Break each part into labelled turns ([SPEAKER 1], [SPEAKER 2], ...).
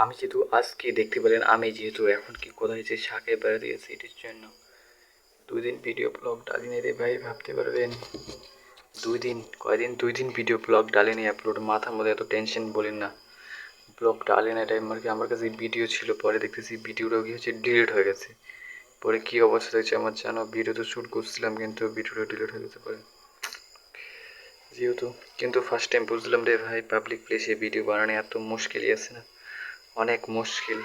[SPEAKER 1] আমি যেহেতু আজকে দেখতে পেলেন, আমি যেহেতু এখন কি কোথায় যে শাকে বেড়াতে গেছি, এটির জন্য 2 দিন ভিডিও ব্লগ ডালিনি রে ভাই, ভাবতে পারবেন। 2 দিন, কয়দিন, 2 দিন ভিডিও ব্লগ ডালিনি আপলোড, মাথার মধ্যে এত টেনশন বলেন না। ব্লগ ডালিনি টাইম আর কি, আমার কাছে ভিডিও ছিল, পরে দেখতেছি ভিডিওটাও কি হচ্ছে ডিলিট হয়ে গেছে। পরে কি অবস্থা হয়েছে আমার জানো, ভিডিও তো শ্যুট করছিলাম কিন্তু ভিডিওটা ডিলিট হয়ে গেছে পরে যেহেতু। কিন্তু ফার্স্ট টাইম বুঝলাম রে ভাই, পাবলিক প্লেসে ভিডিও বানানো এত মুশকিলই আছে না, অনেক মুশকিল,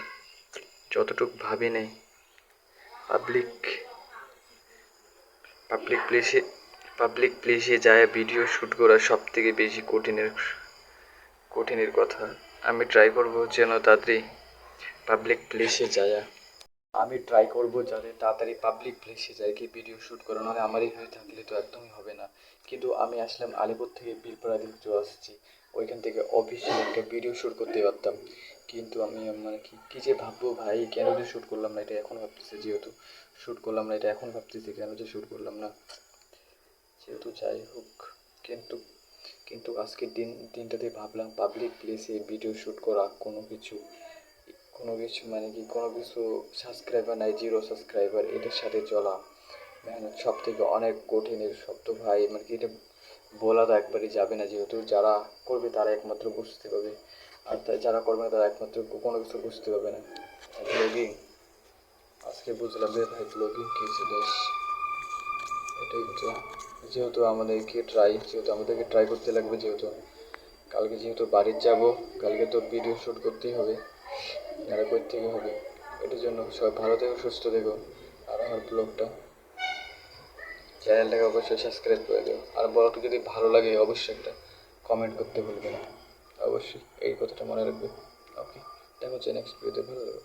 [SPEAKER 1] যতটুকু ভাবি নেই। পাবলিক পাবলিক প্লেসে পাবলিক প্লেসে যায় ভিডিও শ্যুট করা সব থেকে বেশি কঠিনের কথা। আমি ট্রাই করব যেন তাড়াতাড়ি পাবলিক প্লেসে যায়, আমি ট্রাই করব যাতে তাড়াতাড়ি পাবলিক প্লেসে যাই কি ভিডিও শ্যুট করা, নাহলে আমারই হয়ে থাকলে তো একদমই হবে না। কিন্তু আমি আসলাম আলিপুর থেকে বীরপাড়া দিক চলে আসছি, ওইখান থেকে অফিসিয়াল একটা ভিডিও শ্যুট করতে পারতাম। কিন্তু আমি মানে কি যে ভাববো ভাই, কেন যে শ্যুট করলাম না এটা এখন ভাবতেছি, যেহেতু শ্যুট করলাম না এটা এখন ভাবতেছি কেন যে শ্যুট করলাম না, যেহেতু যাই হোক। কিন্তু কিন্তু আজকের দিনটাতে ভাবলাম পাবলিক প্লেসে ভিডিও শ্যুট করা কোনো কিছু মানে কি কোনো কিছু সাবস্ক্রাইবার নাই, 0 সাবস্ক্রাইবার, এটার সাথে চলা মেহনত সব থেকে অনেক কঠিনের শব্দ ভাই, মানে কি এটা বলা তো একবারই যাবে না, যেহেতু যারা করবে তারা একমাত্র বুঝতে পারবে, আর তাই যারা করবে না তারা একমাত্র কোনো কিছু বুঝতে পারবে না। ব্লগিং আজকে বুঝলাম রে ভাই, ব্লগিং কি জিনিস, এটাই তো। যেহেতু আমাদেরকে ট্রাই করতে লাগবে, যেহেতু কালকে যেহেতু বাড়ি যাব, কালকে তো ভিডিও শ্যুট করতেই হবে, আর কই থেকে হবে। এটার জন্য সব ভালো থেকো, সুস্থ থেকো, আর আমার চ্যানেলটাকে অবশ্যই সাবস্ক্রাইব করে দিও, আর ব্লগটা যদি ভালো লাগে অবশ্যই একটা কমেন্ট করতে ভুলবে না, অবশ্যই এই কথাটা মনে রাখবে। ওকে, দেখা হচ্ছে নেক্সট ভিডিওতে, ভালো লাগবে।